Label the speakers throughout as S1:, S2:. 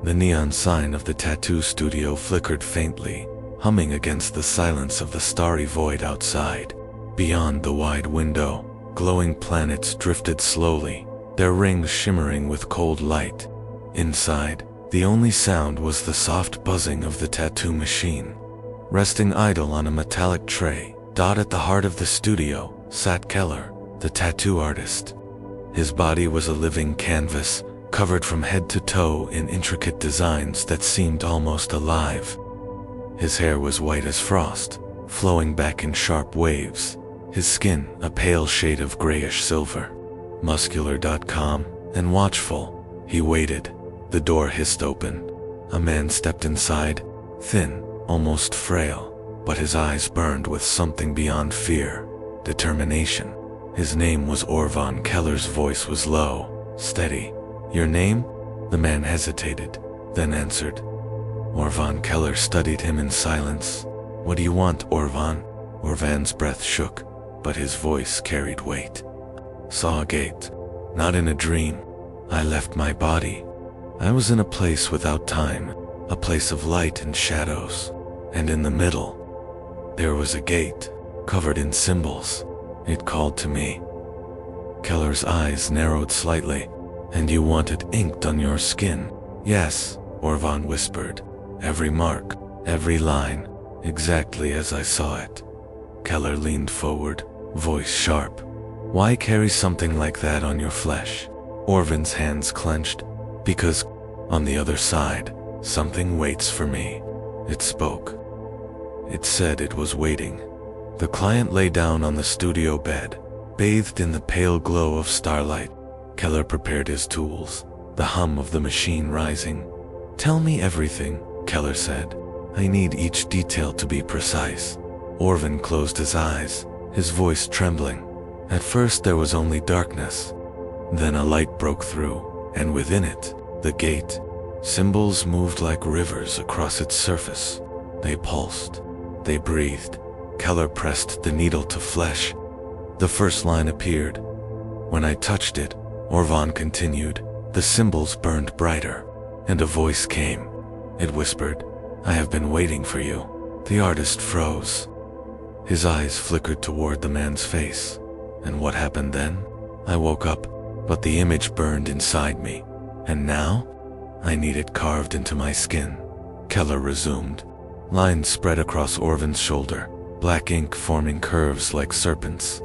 S1: The neon sign of the tattoo studio flickered faintly, humming against the silence of the starry void outside. Beyond the wide window, glowing planets drifted slowly, their rings shimmering with cold light. Inside, the only sound was the soft buzzing of the tattoo machine. Resting idle on a metallic tray, at the heart of the studio, sat Keller, the tattoo artist. His body was a living canvas, covered from head to toe in intricate designs that seemed almost alive. His hair was white as frost, flowing back in sharp waves, his skin a pale shade of grayish silver. Muscular, calm, and watchful, he waited. The door hissed open. A man stepped inside, thin, almost frail, but his eyes burned with something beyond fear, determination. His name was Orvan. Keller's voice was low, steady. "Your name?" The man hesitated, then answered. Orvan. Keller studied him in silence. "What do you want, Orvan?" Orvan's breath shook, but his voice carried weight. "Saw a gate. Not in a dream. I left my body. I was in a place without time, a place of light and shadows. And in the middle, there was a gate, covered in symbols. It called to me." Keller's eyes narrowed slightly. "And you want it inked on your skin?" "Yes," Orvan whispered. "Every mark, every line, exactly as I saw it." Keller leaned forward, voice sharp. "Why carry something like that on your flesh?" Orvan's hands clenched. "Because, on the other side, something waits for me." It spoke. It said it was waiting. The client lay down on the studio bed, bathed in the pale glow of starlight. Keller prepared his tools, the hum of the machine rising. "Tell me everything," Keller said. "I need each detail to be precise." Orvan closed his eyes, his voice trembling. At first there was only darkness. Then a light broke through, and within it, the gate. Symbols moved like rivers across its surface. They pulsed. They breathed. Keller pressed the needle to flesh. The first line appeared. "When I touched it," Orvan continued, "the symbols burned brighter, and a voice came. It whispered, 'I have been waiting for you.'" The artist froze. His eyes flickered toward the man's face. "And what happened then?" "I woke up, but the image burned inside me. And now? I need it carved into my skin." Keller resumed. Lines spread across Orvan's shoulder, black ink forming curves like serpents.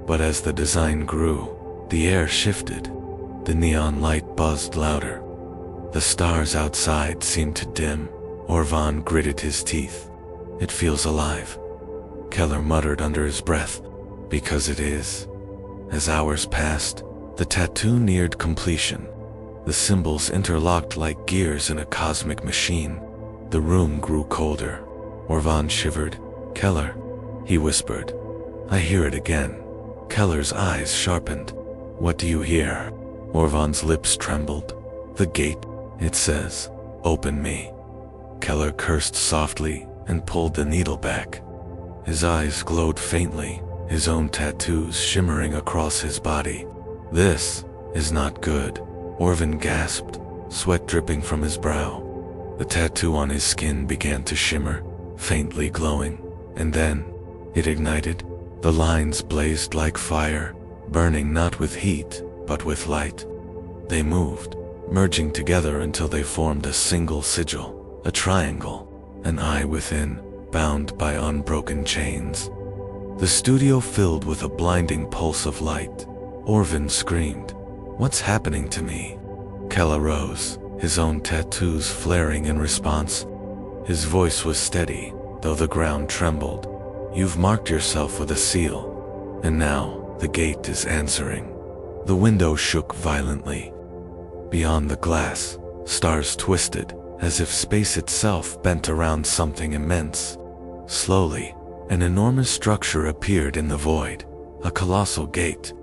S1: But as the design grew, the air shifted. The neon light buzzed louder. The stars outside seemed to dim. Orvan gritted his teeth. "It feels alive." Keller muttered under his breath, "Because it is." As hours passed, the tattoo neared completion. The symbols interlocked like gears in a cosmic machine. The room grew colder. Orvan shivered. "Keller," he whispered. "I hear it again." Keller's eyes sharpened. "What do you hear?" Orvan's lips trembled. "The gate, it says, 'Open me.'" Keller cursed softly and pulled the needle back. His eyes glowed faintly, his own tattoos shimmering across his body. "This is not good," Orvan gasped, sweat dripping from his brow. The tattoo on his skin began to shimmer, faintly glowing, and then it ignited. The lines blazed like fire, burning not with heat, but with light. They moved, merging together until they formed a single sigil, a triangle, an eye within, bound by unbroken chains. The studio filled with a blinding pulse of light. Orvan screamed, "What's happening to me?" Keller rose, his own tattoos flaring in response. His voice was steady, though the ground trembled. "You've marked yourself with a seal, and now the gate is answering." The window shook violently. Beyond the glass, stars twisted, as if space itself bent around something immense. Slowly, an enormous structure appeared in the void, a colossal gate.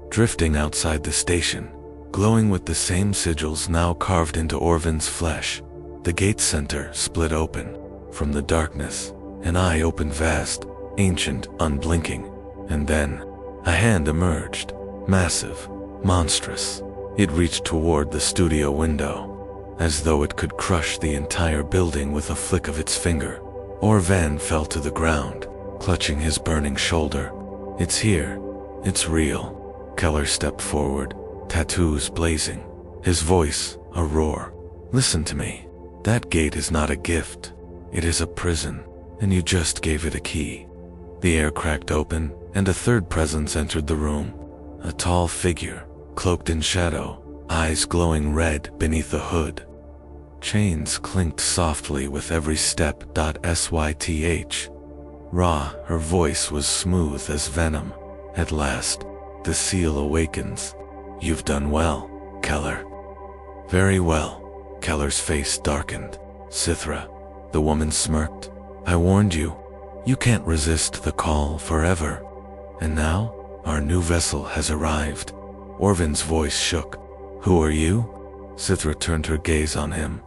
S1: Drifting outside the station, glowing with the same sigils now carved into Orvan's flesh, the gate center split open. From the darkness, an eye opened vast, ancient, unblinking, and then a hand emerged, massive, monstrous. It reached toward the studio window. as though it could crush the entire building with a flick of its finger. Orvan fell to the ground, clutching his burning shoulder. It's here. It's real. Keller stepped forward, tattoos blazing, his voice a roar. Listen to me. That gate is not a gift. It is a prison, and you just gave it a key. The air cracked open, and a third presence entered the room. A tall figure, cloaked in shadow, eyes glowing red beneath the hood. Chains clinked softly with every step. Syth. Raw, her voice was smooth as venom. At last, the seal awakens. You've done well, Keller. Very well. Keller's face darkened. Sithra, the woman smirked. I warned you. You can't resist the call forever. And now, our new vessel has arrived. Orvan's voice shook. Who are you? Sithra turned her gaze on him.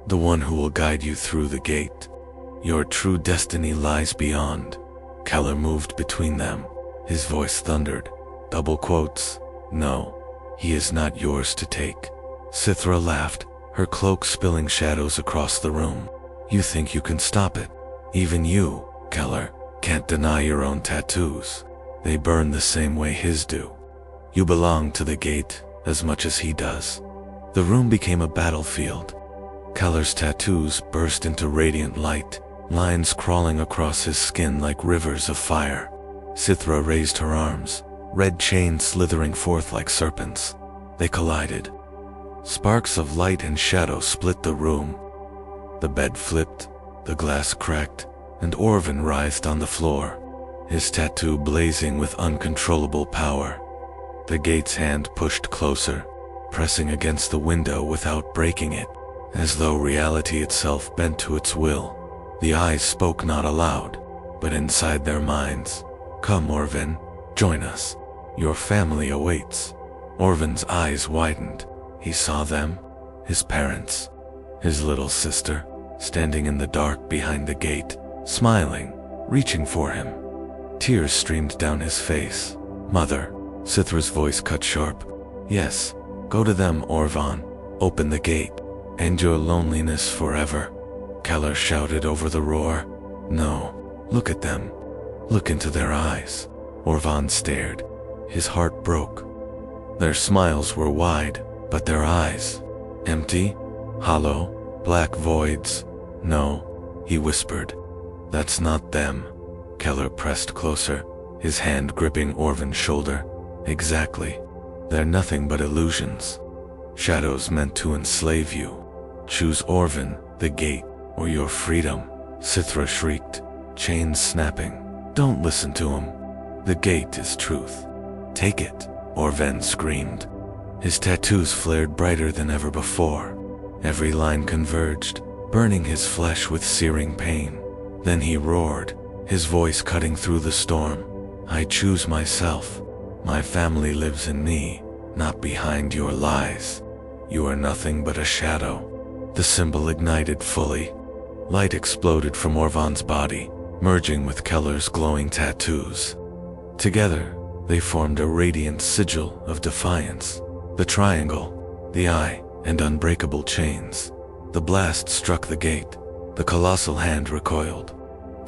S1: The one who will guide you through the gate. Your true destiny lies beyond. Keller moved between them. His voice thundered. Double quotes. No, he is not yours to take. Sithra laughed, her cloak spilling shadows across the room. You think you can stop it? Even you, Keller, can't deny your own tattoos. They burn the same way his do. You belong to the gate as much as he does. The room became a battlefield. Keller's tattoos burst into radiant light, lines crawling across his skin like rivers of fire. Sithra raised her arms, red chains slithering forth like serpents. They collided. Sparks of light and shadow split the room. The bed flipped, the glass cracked, and Orvan writhed on the floor, his tattoo blazing with uncontrollable power. The gate's hand pushed closer, pressing against the window without breaking it, as though reality itself bent to its will. The eyes spoke not aloud, but inside their minds. Come, Orvan, join us. Your family awaits. Orvan's eyes widened. He saw them, his parents, his little sister, standing in the dark behind the gate, smiling, reaching for him. Tears streamed down his face. Mother, Sithra's voice cut sharp. Yes, go to them, Orvan. Open the gate. End your loneliness forever. Keller shouted over the roar. No, look at them. Look into their eyes. Orvan stared. His heart broke. Their smiles were wide, but their eyes, empty, hollow, black voids. No, he whispered. That's not them. Keller pressed closer, his hand gripping Orvan's shoulder. Exactly. They're nothing but illusions. Shadows meant to enslave you. Choose Orvan, the gate, or your freedom. Sithra shrieked, chains snapping. Don't listen to him. The gate is truth. Take it, Orvan screamed. His tattoos flared brighter than ever before. Every line converged, burning his flesh with searing pain. Then he roared, his voice cutting through the storm. I choose myself. My family lives in me, not behind your lies. You are nothing but a shadow. The symbol ignited fully. Light exploded from Orvan's body, merging with Keller's glowing tattoos. Together, they formed a radiant sigil of defiance. The triangle, the eye, and unbreakable chains. The blast struck the gate. The colossal hand recoiled.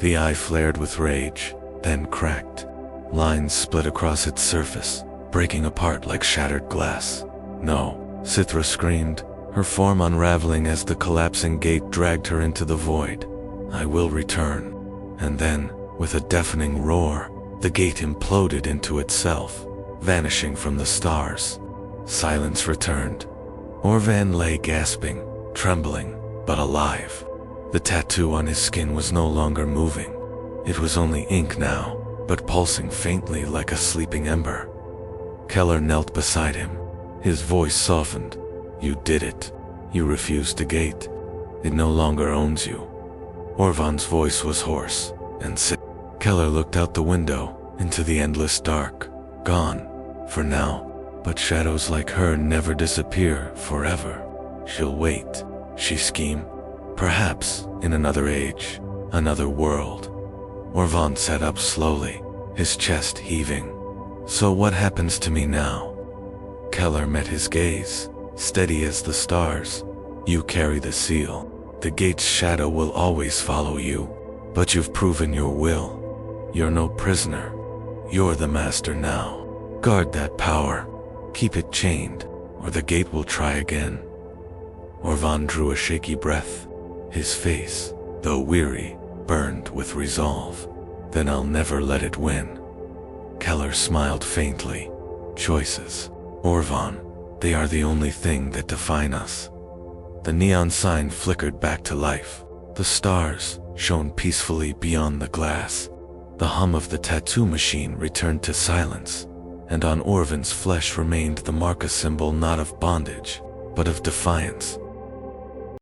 S1: The eye flared with rage, then cracked. Lines split across its surface, breaking apart like shattered glass. No, Sithra screamed, her form unraveling as the collapsing gate dragged her into the void. I will return. And then, with a deafening roar, the gate imploded into itself, vanishing from the stars. Silence returned. Orvan lay gasping, trembling, but alive. The tattoo on his skin was no longer moving. It was only ink now, but pulsing faintly like a sleeping ember. Keller knelt beside him. His voice softened. You did it. You refused the gate. It no longer owns you. Orvan's voice was hoarse and sick. Keller looked out the window into the endless dark. Gone, for now. But shadows like her never disappear forever. She'll wait, she schemed. Perhaps in another age, another world. Orvan sat up slowly, his chest heaving. So what happens to me now? Keller met his gaze, steady as the stars. You carry the seal. The gate's shadow will always follow you, but you've proven your will. You're no prisoner. You're the master now. Guard that power. Keep it chained, or the gate will try again. Orvan drew a shaky breath. His face, though weary, burned with resolve. Then I'll never let it win. Keller smiled faintly. Choices. Orvan, they are the only thing that define us. The neon sign flickered back to life. The stars shone peacefully beyond the glass. The hum of the tattoo machine returned to silence, and on Orvan's flesh remained the marca symbol not of bondage, but of defiance.